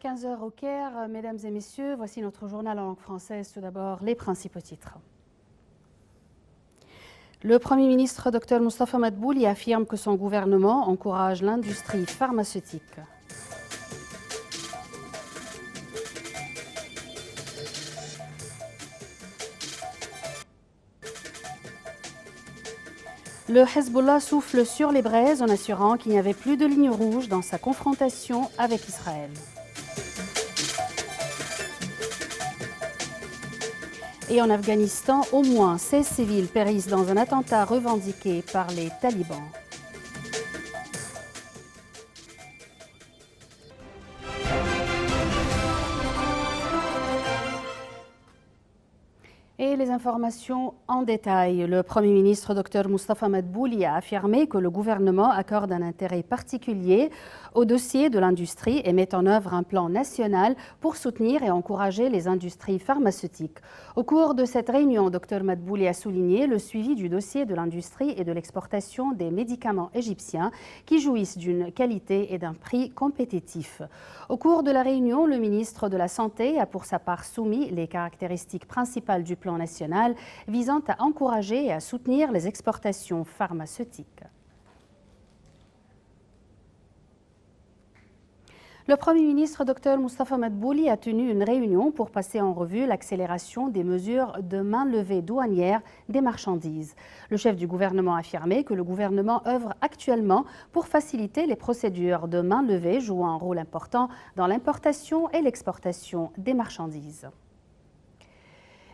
15 heures au Caire, mesdames et messieurs, voici notre journal en langue française. Tout d'abord, les principaux titres. Le Premier ministre Dr Moustapha Madbouli affirme que son gouvernement encourage l'industrie pharmaceutique. Le Hezbollah souffle sur les braises en assurant qu'il n'y avait plus de ligne rouge dans sa confrontation avec Israël. Et en Afghanistan, au moins 16 civils périssent dans un attentat revendiqué par les talibans. Et les informations en détail. Le Premier ministre Dr Moustapha Madbouli a affirmé que le gouvernement accorde un intérêt particulier au dossier de l'industrie et met en œuvre un plan national pour soutenir et encourager les industries pharmaceutiques. Au cours de cette réunion, Dr Madbouli a souligné le suivi du dossier de l'industrie et de l'exportation des médicaments égyptiens qui jouissent d'une qualité et d'un prix compétitifs. Au cours de la réunion, le ministre de la Santé a pour sa part soumis les caractéristiques principales du plan national visant à encourager et à soutenir les exportations pharmaceutiques. Le Premier ministre Dr Moustapha Madbouli a tenu une réunion pour passer en revue l'accélération des mesures de mainlevée douanière des marchandises. Le chef du gouvernement a affirmé que le gouvernement œuvre actuellement pour faciliter les procédures de mainlevée jouant un rôle important dans l'importation et l'exportation des marchandises.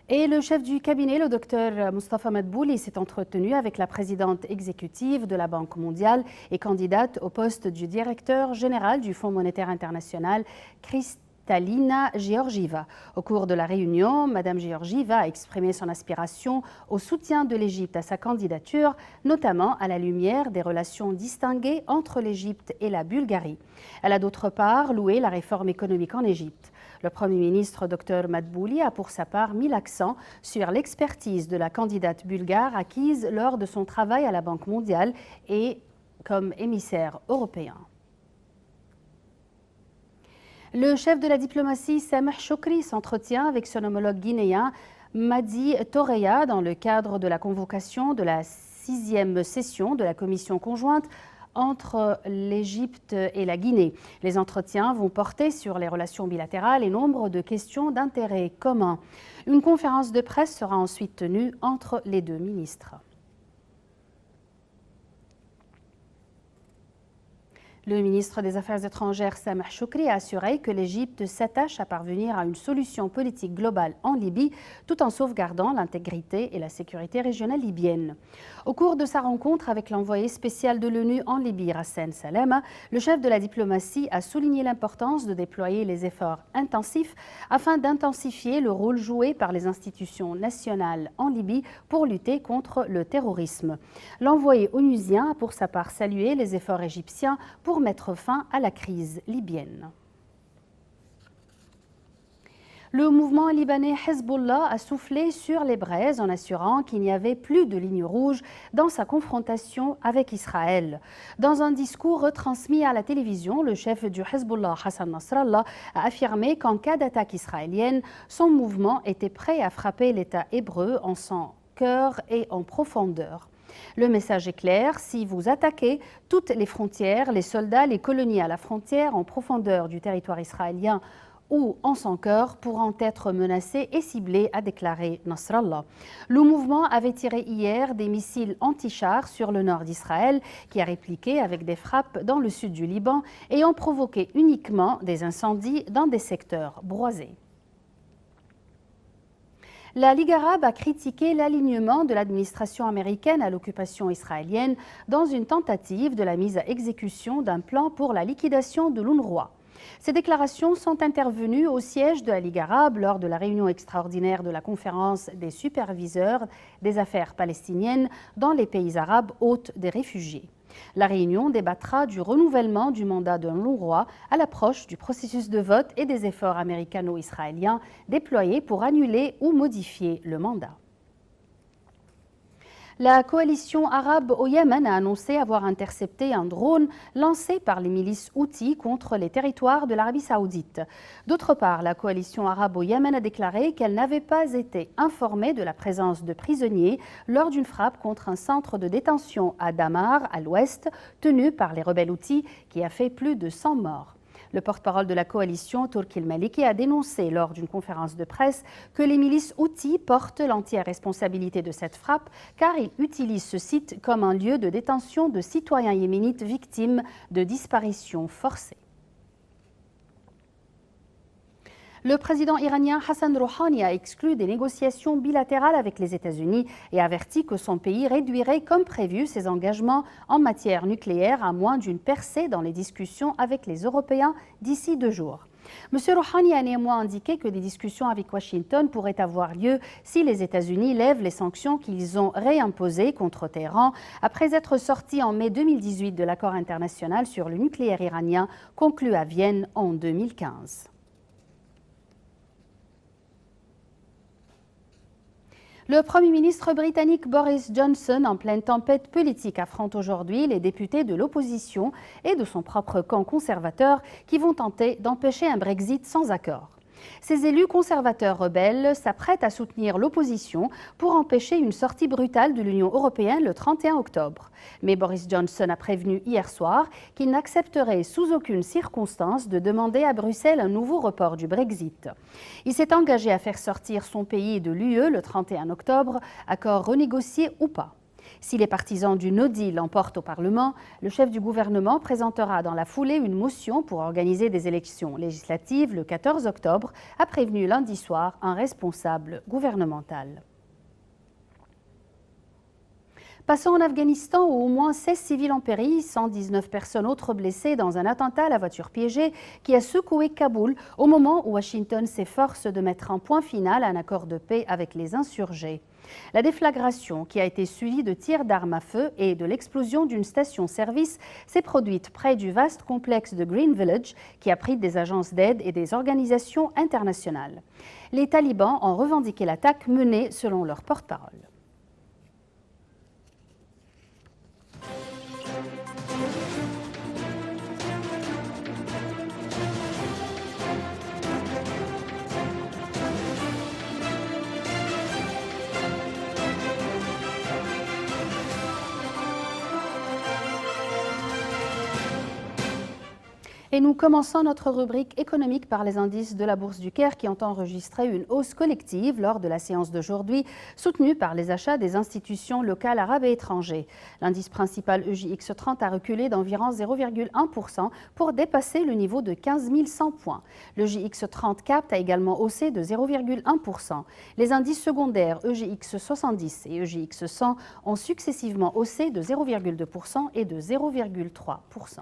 Et le chef du cabinet, le docteur Moustapha Madbouli, s'est entretenu avec la présidente exécutive de la Banque mondiale et candidate au poste du directeur général du Fonds monétaire international, Kristalina Georgieva. Au cours de la réunion, Mme Georgieva a exprimé son aspiration au soutien de l'Égypte à sa candidature, notamment à la lumière des relations distinguées entre l'Égypte et la Bulgarie. Elle a d'autre part loué la réforme économique en Égypte. Le Premier ministre Dr Madbouli a pour sa part mis l'accent sur l'expertise de la candidate bulgare acquise lors de son travail à la Banque mondiale et comme émissaire européen. Le chef de la diplomatie Sameh Choukri s'entretient avec son homologue guinéen Madi Toreya dans le cadre de la convocation de la 6e session de la commission conjointe entre l'Égypte et la Guinée. Les entretiens vont porter sur les relations bilatérales et nombre de questions d'intérêt commun. Une conférence de presse sera ensuite tenue entre les deux ministres. Le ministre des Affaires étrangères Sameh Choukri a assuré que l'Égypte s'attache à parvenir à une solution politique globale en Libye tout en sauvegardant l'intégrité et la sécurité régionale libyenne. Au cours de sa rencontre avec l'envoyé spécial de l'ONU en Libye, Rassen Salem, le chef de la diplomatie a souligné l'importance de déployer les efforts intensifs afin d'intensifier le rôle joué par les institutions nationales en Libye pour lutter contre le terrorisme. L'envoyé onusien a pour sa part salué les efforts égyptiens pour mettre fin à la crise libyenne. Le mouvement libanais Hezbollah a soufflé sur les braises en assurant qu'il n'y avait plus de ligne rouge dans sa confrontation avec Israël. Dans un discours retransmis à la télévision, le chef du Hezbollah, Hassan Nasrallah, a affirmé qu'en cas d'attaque israélienne, son mouvement était prêt à frapper l'État hébreu en son cœur et en profondeur. Le message est clair, si vous attaquez toutes les frontières, les soldats, les colonies à la frontière en profondeur du territoire israélien ou en son cœur pourront être menacés et ciblés, a déclaré Nasrallah. Le mouvement avait tiré hier des missiles anti-chars sur le nord d'Israël, qui a répliqué avec des frappes dans le sud du Liban et ont provoqué uniquement des incendies dans des secteurs boisés. La Ligue arabe a critiqué l'alignement de l'administration américaine à l'occupation israélienne dans une tentative de la mise à exécution d'un plan pour la liquidation de l'UNRWA. Ces déclarations sont intervenues au siège de la Ligue arabe lors de la réunion extraordinaire de la conférence des superviseurs des affaires palestiniennes dans les pays arabes hôtes des réfugiés. La réunion débattra du renouvellement du mandat de l'UNRWA à l'approche du processus de vote et des efforts américano-israéliens déployés pour annuler ou modifier le mandat. La coalition arabe au Yémen a annoncé avoir intercepté un drone lancé par les milices Houthis contre les territoires de l'Arabie saoudite. D'autre part, la coalition arabe au Yémen a déclaré qu'elle n'avait pas été informée de la présence de prisonniers lors d'une frappe contre un centre de détention à Damar, à l'ouest, tenu par les rebelles Houthis, qui a fait plus de 100 morts. Le porte-parole de la coalition, Turki el-Maliki, a dénoncé lors d'une conférence de presse que les milices Houthis portent l'entière responsabilité de cette frappe car ils utilisent ce site comme un lieu de détention de citoyens yéménites victimes de disparitions forcées. Le président iranien Hassan Rouhani a exclu des négociations bilatérales avec les États-Unis et averti que son pays réduirait comme prévu ses engagements en matière nucléaire à moins d'une percée dans les discussions avec les Européens d'ici 2 jours. M. Rouhani a néanmoins indiqué que des discussions avec Washington pourraient avoir lieu si les États-Unis lèvent les sanctions qu'ils ont réimposées contre Téhéran après être sortis en mai 2018 de l'accord international sur le nucléaire iranien conclu à Vienne en 2015. Le Premier ministre britannique Boris Johnson, en pleine tempête politique, affronte aujourd'hui les députés de l'opposition et de son propre camp conservateur qui vont tenter d'empêcher un Brexit sans accord. Ces élus conservateurs rebelles s'apprêtent à soutenir l'opposition pour empêcher une sortie brutale de l'Union européenne le 31 octobre. Mais Boris Johnson a prévenu hier soir qu'il n'accepterait sous aucune circonstance de demander à Bruxelles un nouveau report du Brexit. Il s'est engagé à faire sortir son pays de l'UE le 31 octobre, accord renégocié ou pas. Si les partisans du No Deal l'emportent au Parlement, le chef du gouvernement présentera dans la foulée une motion pour organiser des élections législatives le 14 octobre, a prévenu lundi soir un responsable gouvernemental. Passons en Afghanistan où au moins 16 civils ont péri, 119 personnes autres blessées dans un attentat à la voiture piégée qui a secoué Kaboul au moment où Washington s'efforce de mettre un point final à un accord de paix avec les insurgés. La déflagration, qui a été suivie de tirs d'armes à feu et de l'explosion d'une station-service, s'est produite près du vaste complexe de Green Village qui abrite des agences d'aide et des organisations internationales. Les talibans ont revendiqué l'attaque menée selon leur porte-parole. Et nous commençons notre rubrique économique par les indices de la Bourse du Caire qui ont enregistré une hausse collective lors de la séance d'aujourd'hui, soutenue par les achats des institutions locales arabes et étrangères. L'indice principal EJX30 a reculé d'environ 0,1% pour dépasser le niveau de 15 100 points. Le JX30 Cap a également haussé de 0,1%. Les indices secondaires EJX70 et EJX100 ont successivement haussé de 0,2% et de 0,3%.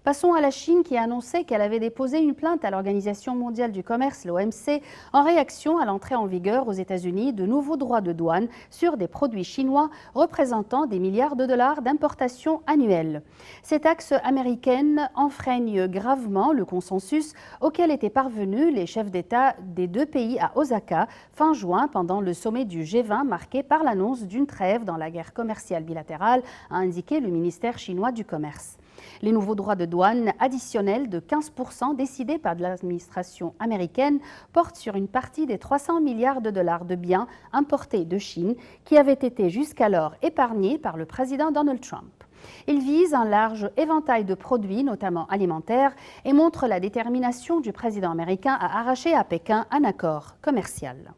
Passons à la Chine qui a annoncé qu'elle avait déposé une plainte à l'Organisation mondiale du commerce, l'OMC, en réaction à l'entrée en vigueur aux États-Unis de nouveaux droits de douane sur des produits chinois représentant des milliards de dollars d'importation annuelle. Ces taxes américaines enfreignent gravement le consensus auquel étaient parvenus les chefs d'État des 2 pays à Osaka fin juin pendant le sommet du G20 marqué par l'annonce d'une trêve dans la guerre commerciale bilatérale, a indiqué le ministère chinois du Commerce. Les nouveaux droits de douane additionnels de 15% décidés par l'administration américaine portent sur une partie des 300 milliards de dollars de biens importés de Chine qui avaient été jusqu'alors épargnés par le président Donald Trump. Ils visent un large éventail de produits, notamment alimentaires, et montrent la détermination du président américain à arracher à Pékin un accord commercial.